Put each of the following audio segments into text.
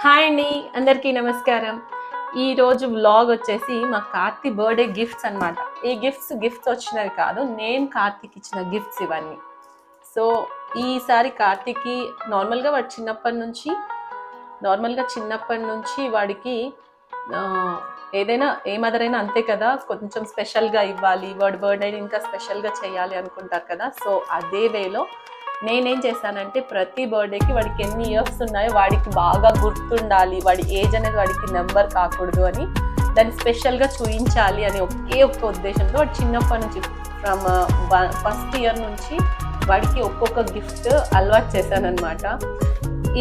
Hi అండి, అందరికీ నమస్కారం. ఈరోజు వ్లాగ్ వచ్చేసి మా కార్తీ బర్త్డే గిఫ్ట్స్ అనమాట. ఈ గిఫ్ట్స్ వచ్చినవి కాదు, నేను కార్తీకి ఇచ్చిన గిఫ్ట్స్ ఇవన్నీ. సో ఈసారి కార్తీకి నార్మల్గా చిన్నప్పటి నుంచి వాడికి ఏదైనా ఏ మదర్ అయినా అంతే కదా, కొంచెం స్పెషల్గా ఇవ్వాలి, వాడి బర్త్డేని ఇంకా స్పెషల్గా చేయాలి అనుకుంటారు కదా. సో అదే వేలో నేనేం చేశానంటే ప్రతి బర్త్డేకి వాడికి ఎన్ని ఇయర్స్ ఉన్నాయో వాడికి బాగా గుర్తుండాలి, వాడి ఏజ్ అనేది వాడికి నెంబర్ కాకూడదు అని దాన్ని స్పెషల్గా చూపించాలి అని ఒక్క ఉద్దేశంతో వాడు చిన్నప్పటి నుంచి ఫ్రమ్ ఫస్ట్ ఇయర్ నుంచి వాడికి ఒక్కొక్క గిఫ్ట్ అలవాటు చేశానన్నమాట.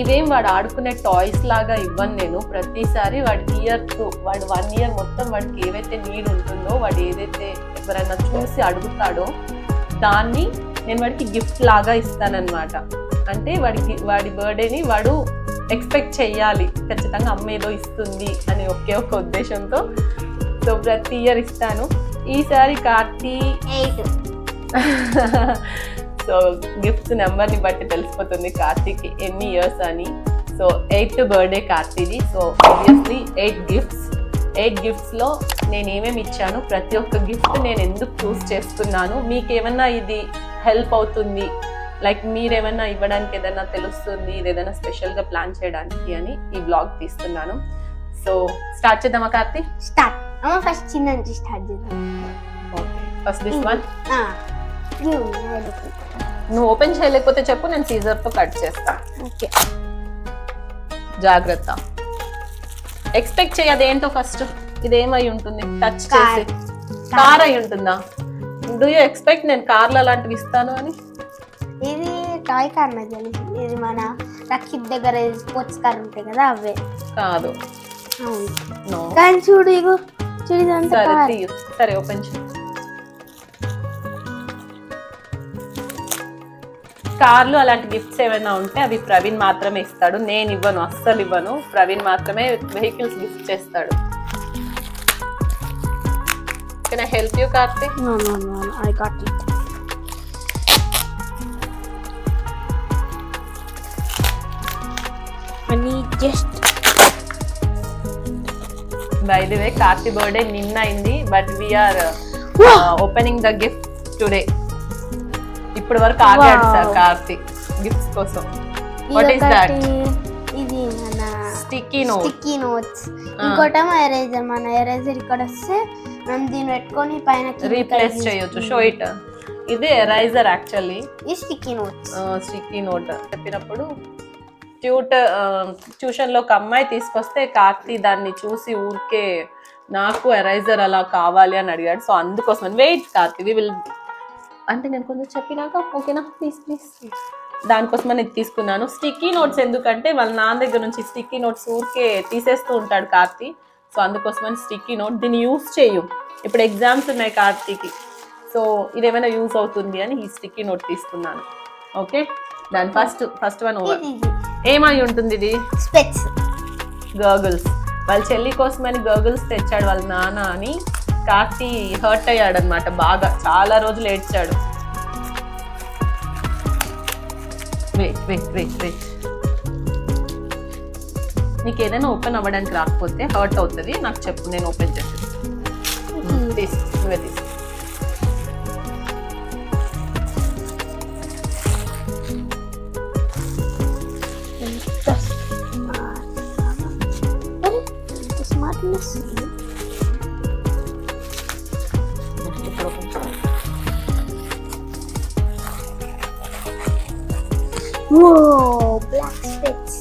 ఇవేం వాడు ఆడుకునే టాయ్స్ లాగా ఇవ్వను నేను. ప్రతిసారి వాడి వాడు 1 ఇయర్ మొత్తం వాడికి ఏవైతే నీడ్ ఉంటుందో, వాడు ఏదైతే ఎవరైనా చూసి అడుగుతాడో దాన్ని నేను వాడికి గిఫ్ట్ లాగా ఇస్తానన్నమాట. అంటే వాడి బర్త్డేని వాడు ఎక్స్పెక్ట్ చెయ్యాలి, ఖచ్చితంగా అమ్మ ఏదో ఇస్తుంది అని ఒక్క ఉద్దేశంతో. సో ప్రతి ఇయర్ ఇస్తాను. ఈసారి కార్తీ 8. సో గిఫ్ట్స్ నెంబర్ని బట్టి తెలిసిపోతుంది కార్తీకి ఎన్ని ఇయర్స్ అని. సో 8th బర్త్డే కార్తీది. సో ఆబ్వియస్లీ 8 గిఫ్ట్స్లో నేను ఏమేమి ఇచ్చాను, ప్రతి ఒక్క గిఫ్ట్ నేను ఎందుకు చూస్ చేస్తున్నాను, మీకేమన్నా ఇది హెల్ప్ అవుతుంది, లైక్ మీరేమన్నా ఇవ్వడానికి ఏదైనా తెలుస్తుంది, ఇది ఏదైనా స్పెషల్గా ప్లాన్ చేయడానికి అని ఈ బ్లాగ్ తీస్తున్నాను. సో స్టార్ట్ చేద్దామా కార్తీ? స్టార్ట్. ఫస్ట్ చిన్న నుంచి స్టార్ట్ చేద్దాం. Okay, first this one. నువ్వు ఓపెన్ చేయలేకపోతే చెప్పు, నేను సీజర్తో కట్ చేస్తా. ఓకే, జాగ్రత్త. ఎక్స్పెక్ట్ చేయదు ఏంటో ఫస్ట్. ఇదేమై ఉంటుంది? టచ్ చేసి కార్ అయి ఉంటుందా? డూ యూ ఎక్స్పెక్ట్ నేను కార్లు అలాంటివి ఇస్తాను అని? ఇది టాయ్ కార్ నాకు తెలిసి. ఇది మన రక్షిత్ దగ్గర స్పోర్ట్స్ కార్ ఉంటాయి కదా, అవే కాదు. అవును, కానీ చూడు ఇగో చూడు. సరే ఓపెన్ చేయి. కార్లు అలాంటి గిఫ్ట్స్ ఏమైనా ఉంటే అవి ప్రవీణ్ మాత్రమే ఇస్తాడు, నేను ఇవ్వను, అస్సలు ఇవ్వను. ప్రవీణ్ మాత్రమే వెహికల్స్ గిఫ్ట్ చేస్తాడు. Can I help you, Karthik? No, I got it. I need just. By the way, Karthi birthday నిన్న అయింది, but we are opening the gift today. ఇప్పుడు వరకు ఆగాడు సార్ కార్తీ గిఫ్ట్స్ కోసం. What is that? ఇది మన sticky notes. ఇంకోటేమో eraser. మన ఎరేజర్ ఇక్కడ వస్తే మనం దీన్ని పెట్టుకొని పైన రీప్లేస్ చేయొచ్చు. Show it. ఇది ఎరైజర్ యాక్చువల్లీ. ఈ స్టిక్కీ నోట్ చెప్పినప్పుడు ట్యూషన్లో ఒక అమ్మాయి తీసుకొస్తే కార్తీ దాన్ని చూసి ఊరికే నాకు ఎరైజర్ అలా కావాలి అని అడిగాడు. సో అందుకోసం వెయిట్ కార్తీ, వి విల్ అంటే నేను కొంచెం చెప్పినాక ఓకేనా, ప్లీజ్ దానికోసమని ఇది తీసుకున్నాను. స్టిక్కీ నోట్స్ ఎందుకంటే వాళ్ళ నాన్న దగ్గర నుంచి స్టిక్కీ నోట్స్ ఊరికే తీసేస్తూ ఉంటాడు కార్తీ. సో అందుకోసమని స్టిక్కీ నోట్. దీన్ని యూజ్ చేయు, ఇప్పుడు ఎగ్జామ్స్ ఉన్నాయి కార్తీకి, సో ఇదేమైనా యూజ్ అవుతుంది అని ఈ స్టిక్కీ నోట్ తీసుకున్నాను. ఓకే, దాని ఫస్ట్ వన్ ఓవర్. ఏమై ఉంటుంది ఇది? స్పెక్స్, గర్గుల్స్. వాళ్ళ చెల్లి కోసమని గర్గుల్స్ తెచ్చాడు వాళ్ళ నాన్న అని కార్తీ హర్ట్ అయ్యాడు అనమాట, బాగా చాలా రోజులు ఏడ్చాడు. వెయిట్ నీకు ఏదైనా ఓపెన్ అవ్వడానికి రాకపోతే హర్ట్ అవుతుంది, నాకు చెప్పు, నేను ఓపెన్ చేసేస్తాను. నువ్వే తీసు. Whoa, black specs.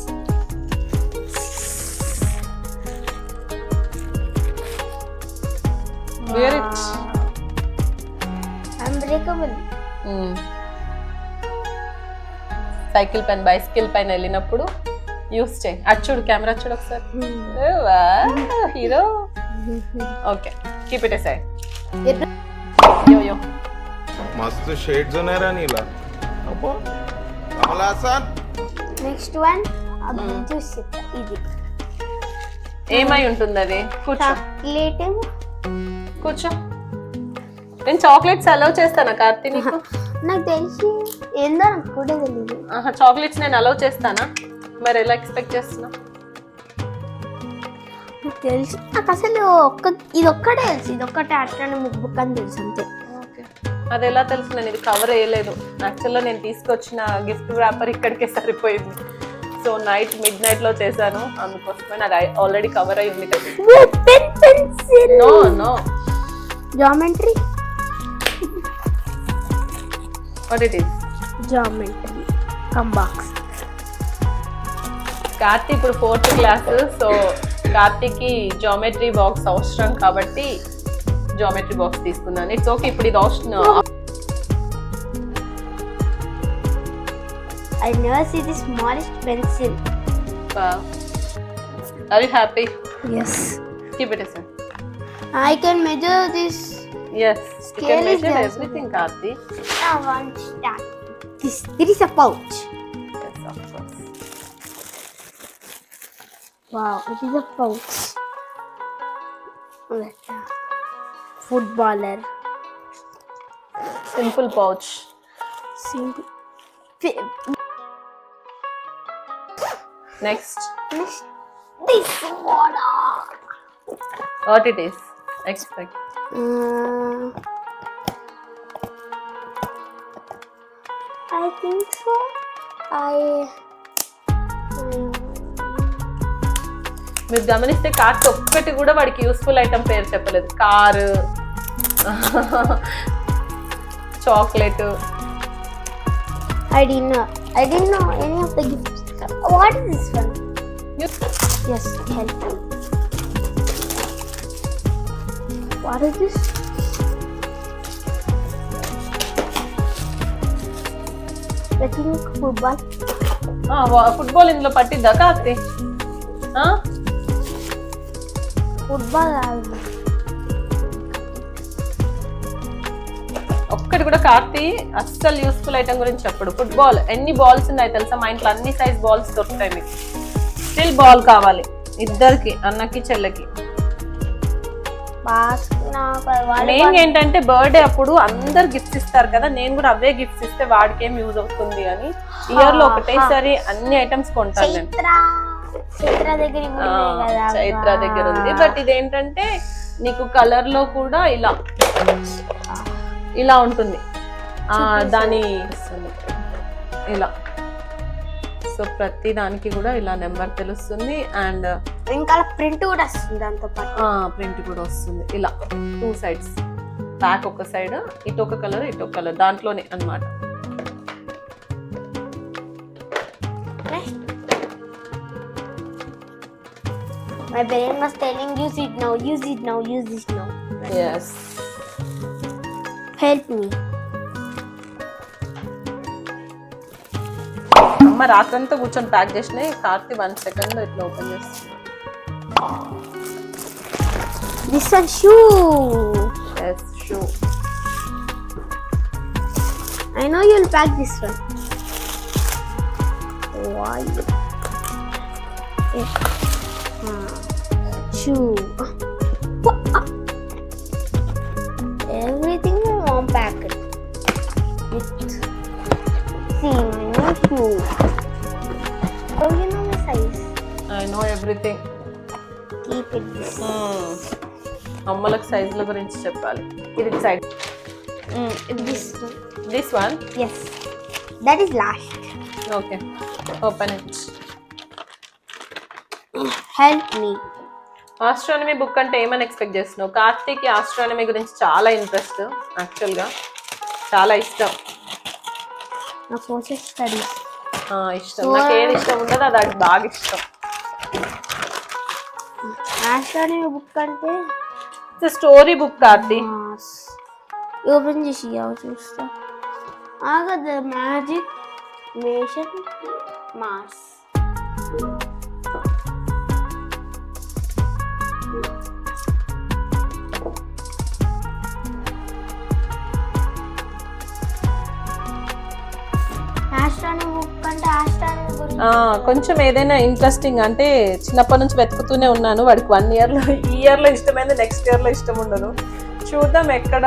Wear it. Unbreakable. Cycle పైన బైసికల్ పైన వెళ్ళినప్పుడు యూస్ చేయి. అటు చూడు, కెమెరా చూడు ఒకసారి. Hero. Okay, keep it aside. యో मस्त शेड्स ఉన్నాయి రా నీలా. అబ్బో కమలాసన్. నెక్స్ట్ వన్ అది చూసి ఇది ఏమై ఉంటుంది అది? కూర్చో. చాక్లెట్. కూర్చో. నేను చాక్లెట్స్ అలౌ చేస్తానా కార్తీ నీకు? నాకు తెలిసి ఏందో నాకు కూడా తెలియదు. చాక్లెట్స్ నేను అలౌ చేస్తానా? మరి ఎలా ఎక్స్పెక్ట్ చేస్తున్నా? తెలుసు నాకు అసలు ఇది ఒక్కటే తెలుసు, ఇది ఒక్కటే ఆస్ట్రానమీ బుక్ అని తెలుసు అంతే. ఓకే, అది ఎలా తెలుసు? నేను ఇది కవర్ వేయలేదు యాక్చువల్గా. నేను తీసుకొచ్చిన గిఫ్ట్ ర్యాపర్ ఇక్కడికే సరిపోయింది. సో మిడ్ నైట్ లో చేశాను, అందుకోసమే నాకు ఆల్రెడీ కవర్ అయి ఉంది కదా. No no geometry, what it is? Geometry కంబాక్స్. కార్తీ ఇప్పుడు 4th క్లాస్, సో కార్తీకి జామెట్రీ బాక్స్ అవసరం కాబట్టి జామెట్రీ బాక్స్ తీసుకున్నాను. ఇట్స్ ఓకే, ఇప్పుడు ఇది అవసరం. I never see the smallest pencil. Are you happy? Yes. Keep it aside. I can measure this. Yes, you Scale can is measure there. everything, Karthi. I want that. This is a pouch. Yes, of course. Wow, it is a pouch. Footballer. Simple pouch. Simple. Next, This one. what it is? Expect. I think so. మీరు గమనిస్తే కార్త్ ఒక్కటి కూడా వాడికి useful item పేరు చెప్పలేదు. Car, chocolate. I didn't know any of the gifts. What is this one? Yes, help me. What is this? I think football. Football ఇందులో పట్టిద్దా Karthi? Football. ఒక్కటి కూడా కార్తీ అస్సలు యూస్ఫుల్ ఐటమ్ గురించి చెప్పడు. ఫుట్బాల్ ఎన్ని బాల్స్ ఉన్నాయి తెలుసా? మా ఇంట్లో అన్ని సైజ్ బాల్స్ దొరుకుతాయి మీకు. స్టిల్ బాల్ కావాలి ఇద్దరికి, అన్నకి చెల్లెకి. మెయిన్ ఏంటంటే బర్త్డే అప్పుడు అందరు గిఫ్ట్స్ ఇస్తారు కదా, నేను కూడా అవే గిఫ్ట్స్ ఇస్తే వాడికి ఏం యూజ్ అవుతుంది అని ఇయర్ లో ఒకటేసారి అన్ని ఐటమ్స్ కొంటాను నేను. చైత్ర దగ్గర ఉంది. బట్ ఇదేంటంటే నీకు కలర్ లో కూడా ఇలా ఉంటుంది, దాని ఇలా. సో ప్రతి దానికి కూడా ఇలా నెంబర్ తెలుస్తుంది. అండ్ ఇంకా ప్రింట్ కూడా వస్తుంది, దాంతో పాటు ప్రింట్ కూడా వస్తుంది. ఇలా 2 sides, బ్యాక్ ఒక సైడ్, ఇటు ఒక కలర్ ఇటు ఒక కలర్, దాంట్లోనే అన్నమాట. My brain was telling use it now, use it now, use it now. Yes. Help me. అమ్మ రాత్రంతా కూర్చొని ప్యాక్ చేసినాయి. కార్తీ 1 second ఇట్లా ఓపెన్ చేస్తుంది. This one shoe. Yes, shoe. I know you'll pack this one. Why? Shoe. Everything my mom packed. See my new shoe. Oh, you know my size. I know everything. Keep it this. అమ్మలకు సైజుల గురించి చెప్పాలి. ఇది side. This one. Yes. That is last. Okay. Open it. Help me. Astronomy book అంటే ఏమని expect చేస్తున్నావు? Karthik astronomy గురించి చాలా interest, యాక్చువల్గా చాలా ఇష్టం. నా సోషల్ స్టడీస్ ఇష్టం. నాకు ఏది ఇష్టం ఉండదో అది బాగా ఇష్టం. ఆస్ట్రానమీ బుక్ అంటే స్టోరీ బుక్ కార్తీ. ఓపెన్ చేసి చూస్తా. ఆగదు మ్యాజిక్ మేషన్ మాస్. కొంచెం ఏదైనా ఇంట్రెస్టింగ్ అంటే చిన్నప్పటి నుంచి వెతుకుతూనే ఉన్నాను. వాడికి 1 yearలో ఈ ఇయర్లో ఇష్టమైంది, నెక్స్ట్ ఇయర్లో ఇష్టం ఉండదు. చూద్దాం, ఎక్కడ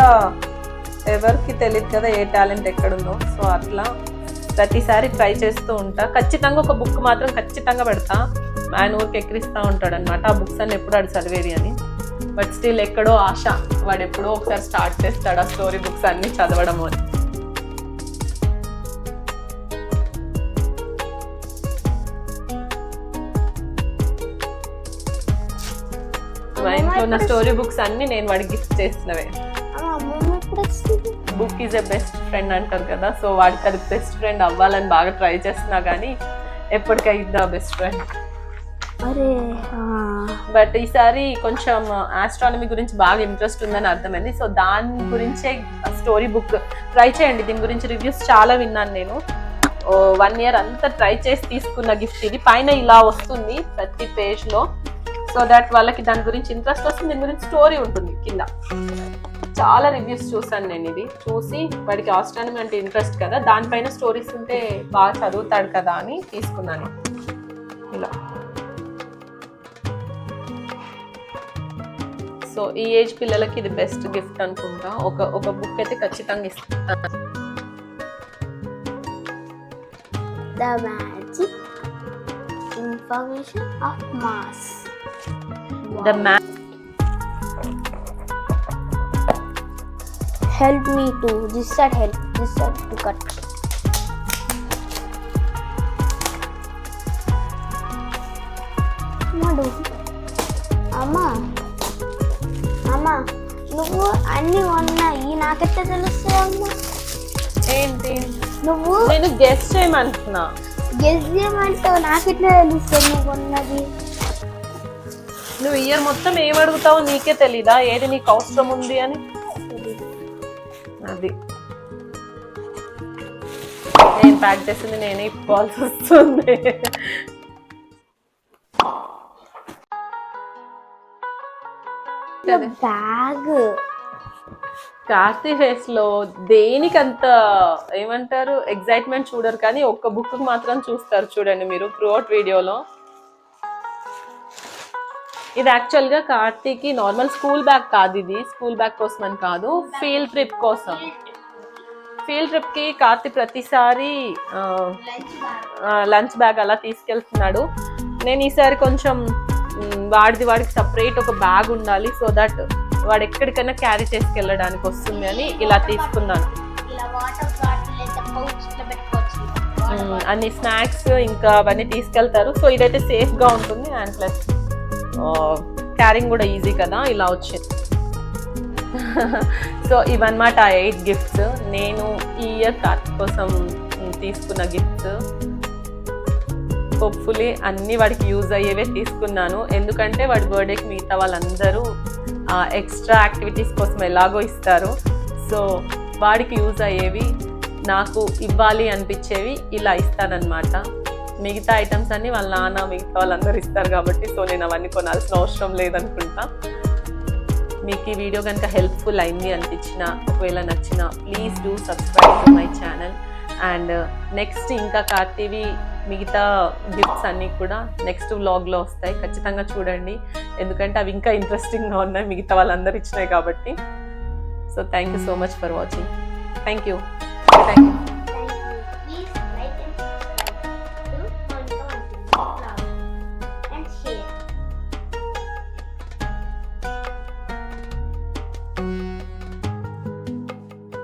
ఎవరికి తెలియదు కదా ఏ టాలెంట్ ఎక్కడుందో. సో అట్లా ప్రతిసారి ట్రై చేస్తూ ఉంటా. ఖచ్చితంగా ఒక బుక్ మాత్రం ఖచ్చితంగా పెడతా. ఆయన ఊరికి ఎక్కిరిస్తూ ఉంటాడు అనమాట ఆ బుక్స్ అన్ని ఎప్పుడు ఆడు చదివేది అని. బట్ స్టిల్ ఎక్కడో ఆశ, వాడు ఎప్పుడో ఒకసారి స్టార్ట్ చేస్తాడు ఆ స్టోరీ బుక్స్ అన్ని చదవడం అని. మా ఇంట్లో ఉన్న స్టోరీ బుక్స్ అన్ని నేను వాడికి గిఫ్ట్ చేసినవే. Book is a best friend అంటారు కదా, సో వాడికి అది బెస్ట్ ఫ్రెండ్ అవ్వాలని బాగా ట్రై చేస్తున్నా కానీ ఎప్పటికైందా బెస్ట్ ఫ్రెండ్. బట్ ఈసారి కొంచెం ఆస్ట్రానమీ గురించి బాగా ఇంట్రెస్ట్ ఉందని అర్థమైంది. సో దాని గురించే స్టోరీ బుక్ ట్రై చేయండి. దీని గురించి రివ్యూస్ చాలా విన్నాను నేను. 1 year అంతా ట్రై చేసి తీసుకున్న గిఫ్ట్ ఇది. పైన ఇలా వస్తుంది ప్రతి పేజ్లో, సో దట్ వాళ్ళకి దాని గురించి ఇంట్రెస్ట్ వస్తుంది. దీని గురించి స్టోరీ ఉంటుంది కింద. చాలా రివ్యూస్ చూసాను నేను, ఇది చూసి వాడికి ఆస్ట్రానమీ అంటే ఇంట్రెస్ట్ కదా, దానిపైన స్టోరీస్ ఉంటే బాగా చదువుతాడు కదా అని తీసుకున్నాను ఇలా. సో ఈ ఏజ్ పిల్లలకి ఇది బెస్ట్ గిఫ్ట్ అనుకుంటా. ఒక బుక్ అయితే ఖచ్చితంగా ఇస్తాను. The magic information of Mars. The Help me to. This side help. This side to cut. Madu. Amma. నువ్వు అన్ని ఉన్నాయి నాకెట్లా తెలుస్తాయి అమ్మా? ఏంటి నువ్వు? నేను గెస్ చేయమంటున్నా. గెస్ చేయమంటావు, నాకెట్లా తెలుస్తుంది నువ్వు ఉన్నది? నువ్వు ఇయర్ మొత్తం ఏం అడుగుతావో నీకే తెలీదా ఏది నీకు అవసరం ఉంది అని? అది నేను ప్యాక్ చేసింది నేనే ఇప్పుకోవాల్సి వస్తుంది. బ్యాగ్. కార్తీ ఫేస్ లో దేనికి అంత ఏమంటారు ఎగ్జైట్మెంట్ చూడరు, కానీ ఒక్క బుక్ మాత్రం చూస్తారు చూడండి మీరు త్రూఅవుట్ వీడియోలో. ఇది యాక్చువల్ గా కార్తీకి నార్మల్ స్కూల్ బ్యాగ్ కాదు, ఇది స్కూల్ బ్యాగ్ కోసం అని కాదు, ఫీల్డ్ ట్రిప్ కోసం. ఫీల్డ్ ట్రిప్ కి కార్తీ ప్రతిసారి లంచ్ బ్యాగ్ అలా తీసుకెళ్తున్నాడు. నేను ఈసారి కొంచెం వాడికి సపరేట్ ఒక బ్యాగ్ ఉండాలి, సో దట్ వాడు ఎక్కడికైనా క్యారీ చేసుకెళ్ళడానికి వస్తుంది అని ఇలా తీసుకున్నాను. అన్ని స్నాక్స్ ఇంకా అవన్నీ తీసుకెళ్తారు, సో ఇదైతే సేఫ్ గా ఉంటుంది అండ్ ప్లస్ క్యారింగ్ కూడా ఈజీ కదా, ఇలా వచ్చింది. సో ఇవన్నమాట 8 గిఫ్ట్స్ నేను ఈ ఇయర్ కార్తీక్ కోసం తీసుకున్న గిఫ్ట్స్. హోప్ఫుల్లీ అన్ని వాడికి యూజ్ అయ్యేవే తీసుకున్నాను, ఎందుకంటే వాడి బర్త్డేకి మిగతా వాళ్ళందరూ ఎక్స్ట్రా యాక్టివిటీస్ కోసం ఎలాగో ఇస్తారు. సో వాడికి యూజ్ అయ్యేవి నాకు ఇవ్వాలి అనిపించేవి ఇలా ఇస్తానన్నమాట. మిగతా ఐటమ్స్ అన్ని వాళ్ళ నాన్న మిగతా వాళ్ళందరూ ఇస్తారు కాబట్టి సో నేను అవన్నీ కొనాల్సిన అవసరం లేదనుకుంటా. మీకు ఈ వీడియో కనుక హెల్ప్ఫుల్ అయింది అనిపించిన, ఒకవేళ నచ్చిన please do subscribe to my channel. And next ఇంకా కార్తీవి మిగతా గిఫ్ట్స్ అన్నీ కూడా నెక్స్ట్ వ్లాగ్లో వస్తాయి, ఖచ్చితంగా చూడండి, ఎందుకంటే అవి ఇంకా ఇంట్రెస్టింగ్గా ఉన్నాయి మిగతా వాళ్ళందరూ ఇచ్చినాయి కాబట్టి. So thank you so much for watching. Thank you.